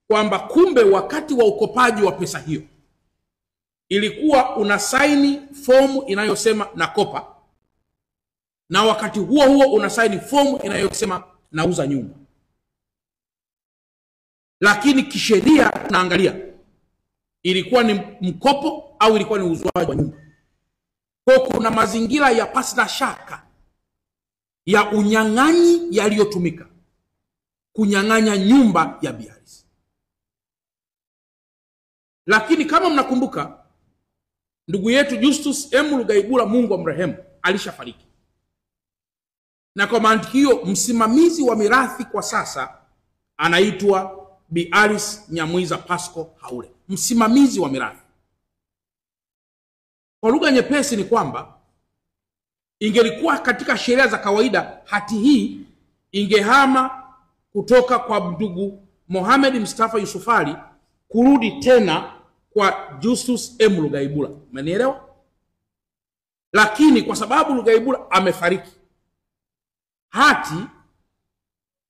kwamba kumbe wakati wa ukopaji wa pesa hiyo ilikuwa unasaini fomu inayosema nakopa, na wakati huo huo unasaini fomu inayosema nauza nyumba. Lakini kisheria tunaangalia ilikuwa ni mkopo au ilikuwa ni uuzwaji wa nyumba. Kwa kuna mazingira ya pasi na shaka ya unyang'anyi yaliyotumika kunyang'anya nyumba ya Bi Alice. Lakini kama mnakumbuka, ndugu yetu Justus M. Lugaibula, Mungu amrehemu, alishafariki. Na kwa mantiki hiyo msimamizi wa mirathi kwa sasa anaitwa Bi Alice Nyamwiza Pasco Haule, msimamizi wa mirathi. Kwa lugha nyepesi ni kwamba ingelikuwa katika sheria za kawaida, hati hii ingehama kutoka kwa ndugu Mohamed Mustafa Yusuf Ali kurudi tena kwa Justus M. Lugaibula. Umenielewa? Lakini kwa sababu Lugaibula amefariki, hati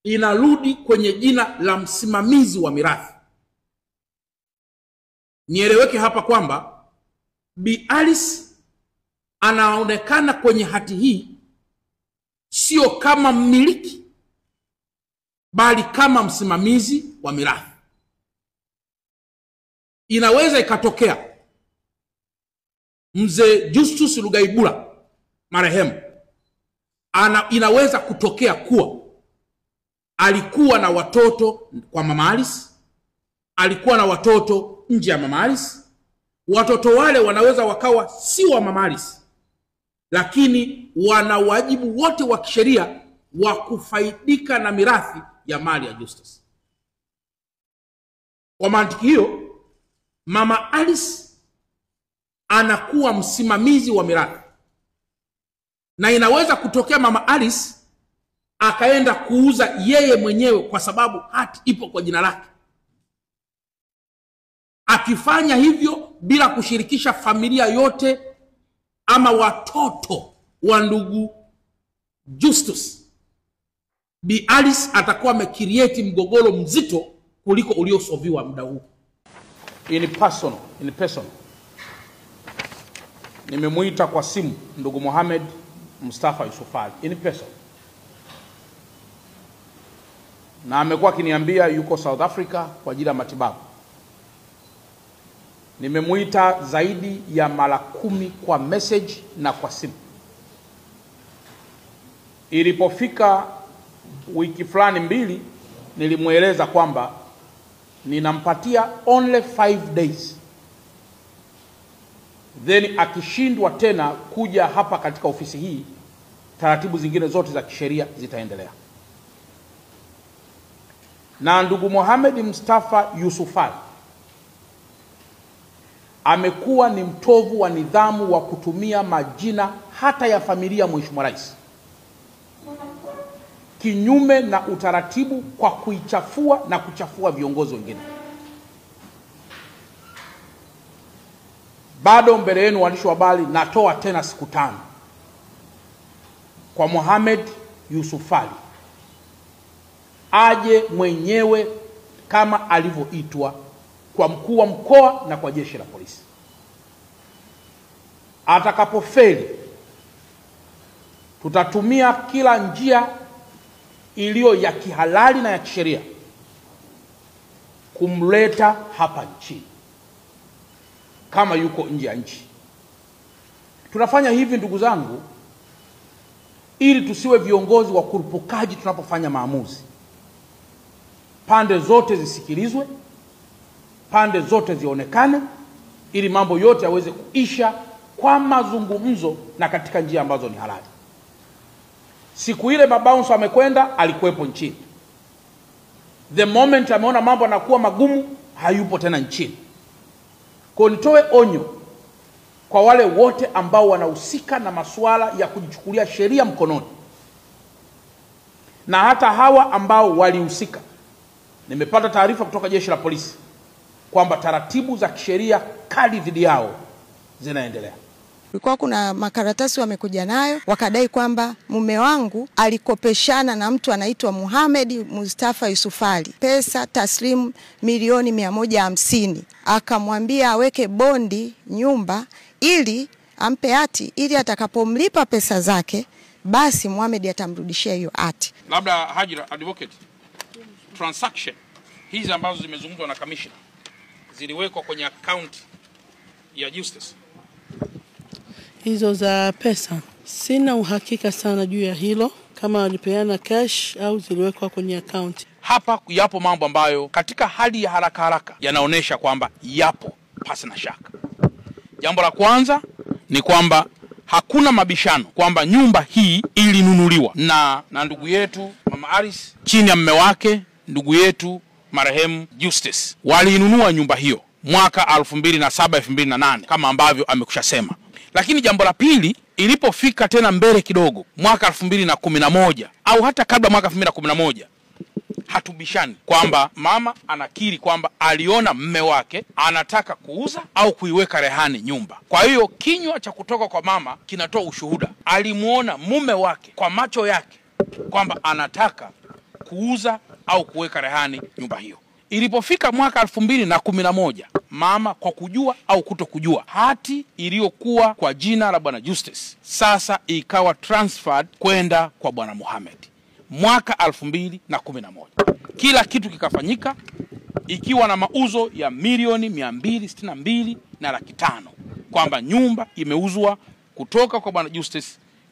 inarudi kwenye jina la msimamizi wa mirathi. Nieleweke hapa kwamba Bi Alice anaonekana kwenye hati hii sio kama mmiliki, bali kama msimamizi wa mirathi. Inaweza ikatokea mzee Justus Lugaibula marehemu inaweza kutokea kuwa alikuwa na watoto kwa Mama Alice, alikuwa na watoto nje ya Mama Alice. Watoto wale wanaweza wakawa si wa Mama Alice, lakini wana wajibu wote wa kisheria wa kufaidika na mirathi ya mali ya Justus. Kwa mantiki hiyo, Mama Alice anakuwa msimamizi wa mirathi, na inaweza kutokea Mama Alice akaenda kuuza yeye mwenyewe kwa sababu hati ipo kwa jina lake. Akifanya hivyo bila kushirikisha familia yote ama watoto wa ndugu Justus, Bi Alice atakuwa amecreate mgogoro mzito kuliko uliosolviwa muda huu. In person. Nimemuita kwa simu ndugu Mohamed Mustafa Yusuf Ali in person, na amekuwa akiniambia yuko South Africa kwa ajili ya matibabu. Nimemuita zaidi ya mara 10 kwa message na kwa simu. Ilipofika wiki fulani mbili, nilimueleza kwamba ninampatia only 5 days, then akishindwa tena kuja hapa katika ofisi hii, taratibu zingine zote za kisheria zitaendelea. Na ndugu Mohamed Mustafa Yusuf Ali amekuwa ni mtovu wa nidhamu wa kutumia majina hata ya familia Mheshimiwa Rais kinyume na utaratibu, kwa kuichafua na kuchafua viongozi wengine. Bado mbele yenu waandishi wa habari, natoa tena siku 5 kwa Mohamed Yusuf Ali aje mwenyewe kama alivyoitwa kwa mkuu wa mkoa na kwa jeshi la polisi. Atakapofeli, tutatumia kila njia iliyo ya kihalali na ya kisheria kumleta hapa nchini kama yuko nje ya nchi. Tunafanya hivi ndugu zangu ili tusiwe viongozi wa kurupukaji tunapofanya maamuzi. Pande zote zisikilizwe, pande zote zionekane, ili mambo yote yaweze kuisha kwa mazungumzo na katika njia ambazo ni halali. Siku ile Babaunso amekwenda, alikuwepo nchini. The moment ameona mambo yanakuwa magumu, hayupo tena nchini. Kwa nitoe onyo kwa wale wote ambao wanahusika na masuala ya kujichukulia sheria mkononi, na hata hawa ambao walihusika. Nimepata taarifa kutoka jeshi la polisi kwamba taratibu za kisheria kali dhidi yao zinaendelea. Kulikuwa kuna makaratasi wamekuja nayo, wakadai kwamba mume wangu alikopeshana na mtu anaitwa Mohamed Mustafa Yusufali pesa taslimu milioni 150. Akamwambia aweke bondi nyumba ili ampe hati, ili atakapomlipa pesa zake basi Mohamed atamrudishia hiyo hati. Labda Hajira advocate, transaction hizi ambazo zimezungumzwa na commissioner ziliwekwa kwenye account ya Justice? Hizo za pesa sina uhakika sana juu ya hilo, kama walipeana cash au ziliwekwa kwenye account. Hapa yapo mambo ambayo katika hali ya haraka haraka yanaonesha kwamba yapo pasi na shaka. Jambo la kwanza ni kwamba hakuna mabishano kwamba nyumba hii ilinunuliwa na ndugu yetu Mama Aris chini ya mume wake ndugu yetu marehemu Justice. Walinunua nyumba hiyo mwaka 2007-2008 kama ambavyo amekushasema. Lakini jambo la pili, ilipofika tena mbele kidogo mwaka 2011 au hata kabla mwaka 2011, hatubishani kwamba mama anakiri kwamba aliona mume wake anataka kuuza au kuiweka rehani nyumba. Kwa hiyo kinywa cha kutoka kwa mama kinatoa ushuhuda. Alimuona mume wake kwa macho yake kwamba anataka kuuza au kuweka rehani nyumba hiyo. Ilipofika mwaka 2011, mama kwa kujua au kutokujua, hati iliyokuwa kwa jina la bwana Justice sasa ikawa transferred kwenda kwa bwana Mohamed. Mwaka 2011 kila kitu kikafanyika ikiwa na mauzo ya milioni 262 na laki 5, kwamba nyumba imeuzwa kutoka kwa bwana Justice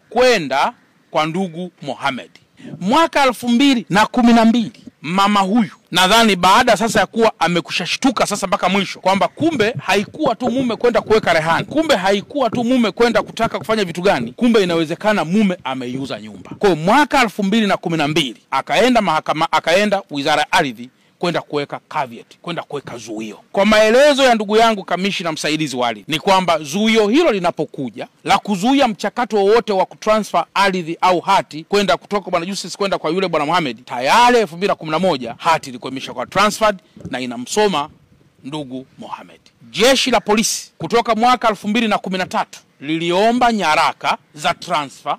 kwenda kwa ndugu Mohamed. Mwaka 2012 mama huyu, nadhani baada sasa ya kuwa amekushashtuka sasa mpaka mwisho kwamba kumbe haikuwa tu mume kwenda kuweka rehani, kumbe haikuwa tu mume kwenda kutaka kufanya vitu gani, kumbe inawezekana mume ameiuza nyumba. Kwa mwaka 2012 akaenda mahakama, akaenda Wizara ya Ardhi kwenda kuweka caveat, kwenda kuweka zuio. Kwa maelezo ya ndugu yangu kamishna msaidizi wa ardhi ni kwamba zuio hilo linapokuja la kuzuia mchakato wowote wa kutransfer ardhi au hati kwenda kutoka bwana Justice kwenda kwa yule bwana Mohamed, tayari 2011 hati ilikuwa imeshakuwa transferred na inamsoma ndugu Mohamed. Jeshi la polisi kutoka mwaka 2013 liliomba nyaraka za transfer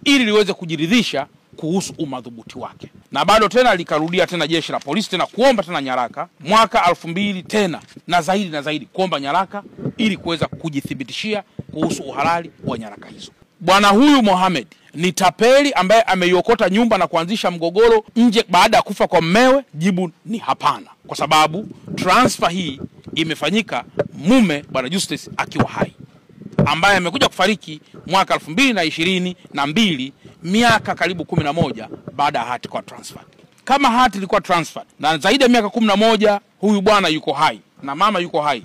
ili liweze kujiridhisha kuhusu umadhubuti wake, na bado tena likarudia tena jeshi la polisi tena kuomba tena nyaraka mwaka 2000 tena na zaidi kuomba nyaraka ili kuweza kujithibitishia kuhusu uhalali wa nyaraka hizo. Bwana huyu Mohamed ni tapeli ambaye ameiokota nyumba na kuanzisha mgogoro nje baada ya kufa kwa mmewe? Jibu ni hapana, kwa sababu transfer hii imefanyika mume bwana Justice akiwa hai, ambaye amekuja kufariki mwaka 2022, miaka karibu 11 baada ya hati kwa transfer. Kama hati ilikuwa transfer na zaidi ya miaka 11 huyu bwana yuko hai na mama yuko hai,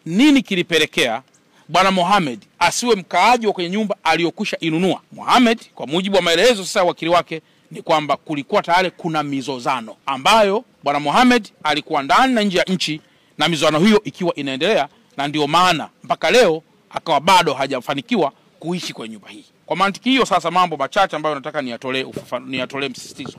nini kilipelekea bwana Mohamed asiwe mkaaji wa kwenye nyumba aliyokwisha inunua? Mohamed, kwa mujibu wa maelezo sasa wakili wake, ni kwamba kulikuwa tayari kuna mizozano ambayo bwana Mohamed alikuwa ndani na nje ya nchi, na mizozano hiyo ikiwa inaendelea, na ndio maana mpaka leo akawa bado hajafanikiwa kuishi kwenye nyumba hii. Kwa mantiki hiyo sasa, mambo machache ambayo nataka niyatolee msisitizo.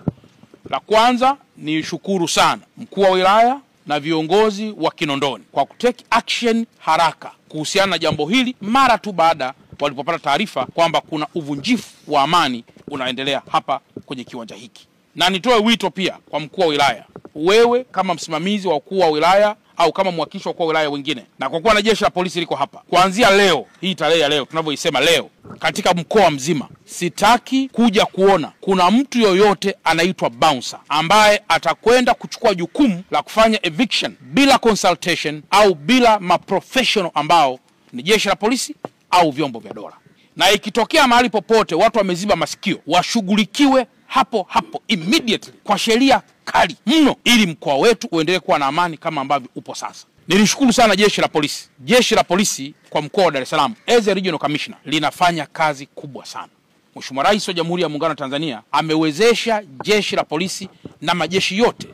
La kwanza, ni shukuru sana mkuu wa wilaya na viongozi wa Kinondoni kwa kutake action haraka kuhusiana na jambo hili mara tu baada walipopata taarifa kwamba kuna uvunjifu wa amani unaendelea hapa kwenye kiwanja hiki. Na nitoe wito pia kwa mkuu wa wilaya, wewe kama msimamizi wa mkuu wa wilaya au kama mwakilishi wa mkuu wa wilaya wengine, na kwa kuwa na jeshi la polisi liko hapa, kuanzia leo, hii tarehe ya leo tunavyoisema leo, katika mkoa mzima sitaki kuja kuona kuna mtu yoyote anaitwa bouncer ambaye atakwenda kuchukua jukumu la kufanya eviction bila consultation au bila maprofessional ambao ni jeshi la polisi au vyombo vya dola. Na ikitokea mahali popote watu wameziba masikio, washughulikiwe hapo hapo immediately kwa sheria kali mno, ili mkoa wetu uendelee kuwa na amani kama ambavyo upo sasa. Nilishukuru sana jeshi la polisi. Jeshi la polisi kwa mkoa wa Dar es Salaam as a regional commissioner linafanya kazi kubwa sana. Mheshimiwa Rais wa Jamhuri ya Muungano wa Tanzania amewezesha jeshi la polisi na majeshi yote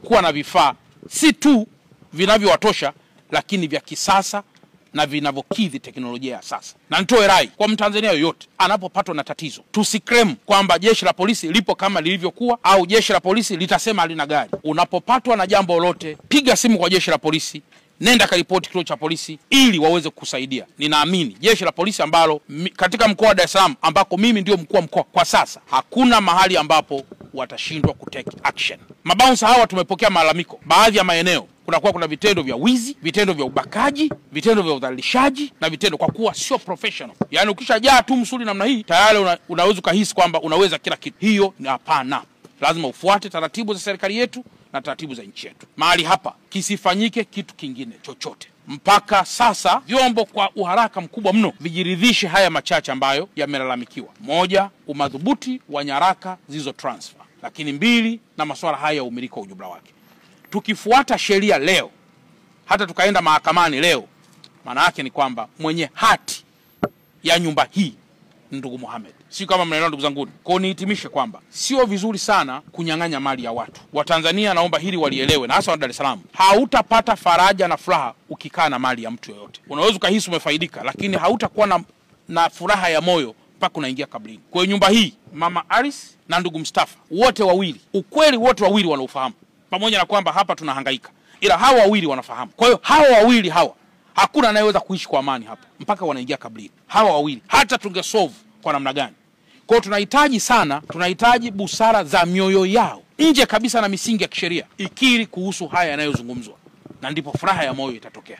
kuwa na vifaa si tu vinavyowatosha, lakini vya kisasa na vinavyokidhi teknolojia ya sasa. Na nitoe rai kwa Mtanzania yoyote anapopatwa na tatizo, tusikrem kwamba jeshi la polisi lipo kama lilivyokuwa au jeshi la polisi litasema halina gari. Unapopatwa na jambo lolote, piga simu kwa jeshi la polisi, nenda karipoti kituo cha polisi ili waweze kukusaidia. Ninaamini jeshi la polisi ambalo katika mkoa wa Dar es Salaam ambako mimi ndio mkuu wa mkoa kwa sasa, hakuna mahali ambapo watashindwa kutake action. Mabouncer hawa tumepokea malalamiko, baadhi ya maeneo kuna vitendo vya wizi, vitendo vya ubakaji, vitendo vya udhalilishaji na vitendo kwa kuwa sio professional. Yaani ukishajaa tu msuli namna hii tayari unaweza kuhisi kwamba unaweza kila kitu. Hiyo ni hapana. Lazima ufuate taratibu za serikali yetu na taratibu za nchi yetu. Mahali hapa kisifanyike kitu kingine chochote. Mpaka sasa vyombo kwa uharaka mkubwa mno vijiridhishe haya machache ambayo yamelalamikiwa. Moja, umadhubuti wa nyaraka zilizo transfer. Lakini mbili, na masuala haya ya umiliki kwa ujumla wake. Tukifuata sheria leo, hata tukaenda mahakamani leo, maana yake ni kwamba mwenye hati ya nyumba hii ndugu Mohamed. Si kama mnaelewa ndugu zangu. Kwa nihitimishe kwamba sio vizuri sana kunyang'anya mali ya watu. Watanzania naomba hili walielewe, na hasa wa Dar es Salaam. Hautapata faraja na furaha ukikaa na mali ya mtu yoyote. Unaweza kuhisi umefaidika, lakini hautakuwa na furaha ya moyo mpaka unaingia kabrini. Kwa nyumba hii Mama Aris na ndugu Mustafa wote wawili, ukweli wote wawili wanaufahamu. Pamoja na kwamba hapa tunahangaika, ila hawa wawili wanafahamu. Kwa hiyo hawa wawili hakuna anayeweza kuishi kwa amani hapa mpaka wanaingia kabrini. Hawa wawili hata tungesolve kwa namna gani. Kwa hiyo tunahitaji busara za mioyo yao nje kabisa na misingi ya kisheria ikiri kuhusu haya yanayozungumzwa, na ndipo furaha ya moyo itatokea.